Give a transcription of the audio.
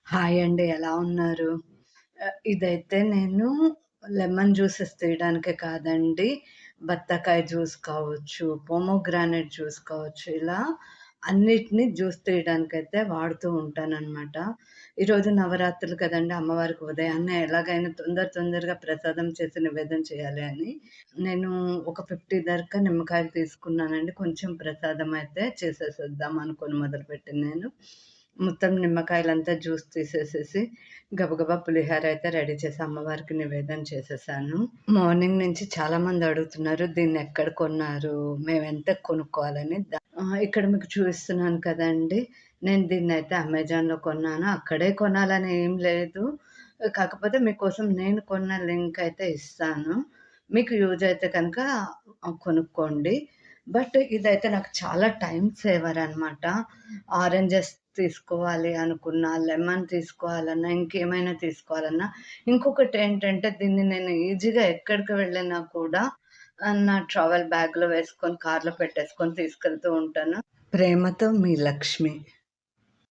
Hi అండి. ఎలా ఉన్నారు? ఇదైతే నేను లెమన్ జ్యూసెస్ తీయడానికే కాదండి, బత్తాకాయ జ్యూస్ కావచ్చు, పోమోగ్రానేట్ జ్యూస్ కావచ్చు, ఇలా అన్నిటిని జ్యూస్ తీయడానికైతే వాడుతూ ఉంటాననమాట. ఈరోజు నవరాత్రులు కదండీ! అమ్మవారికి ఉదయాన్నే ఎలాగైనా తొందరగా ప్రసాదం చేసి నివేదన చేయాలి అని, నేను ఒక 50 దాకా నిమ్మకాయలు తీసుకున్నానండి. కొంచెం ప్రసాదం అయితే చేసేసేద్దాం అనుకోని మొదలుపెట్టాను నేను. మొత్తం నిమ్మకాయలంతా జ్యూస్ తీసేసేసి గబగబా పులిహోర అయితే రెడీ చేసి అమ్మవారికి నివేదన చేసేసాను. మార్నింగ్ నుంచి చాలామంది అడుగుతున్నారు, దీన్నెక్కడ కొన్నారు? మేమెంతకు కొనుక్కోవాలని. ఇక్కడ మీకు చూపిస్తున్నాను కదండీ! నేను దీన్నైతే అమెజాన్‌లో కొన్నాను. అక్కడే కొనాలని ఏం లేదు. కాకపోతే మీకోసం నేను కొన్న లింక్ అయితే ఇస్తాను. మీకు యూజ్ అయితే కనుక కొనుక్కోండి. బట్ ఇదైతే నాకు చాలా టైమ్ సేవర్ అనమాట. ఆరెంజెస్ తీసుకోవాలి అనుకున్నా, లెమన్ తీసుకోవాలన్నా, ఇంకేమైనా తీసుకోవాలన్నా, ఇంకొకటేంటంటే దీన్ని నేను ఈజీగా ఎక్కడికి వెళ్ళినా కూడా నా ట్రావెల్ బ్యాగ్‌లో వేసుకొని కార్‌లో పెట్టేసుకొని తీసుకెళ్తూ ఉంటాను. ప్రేమతో మీ లక్ష్మి.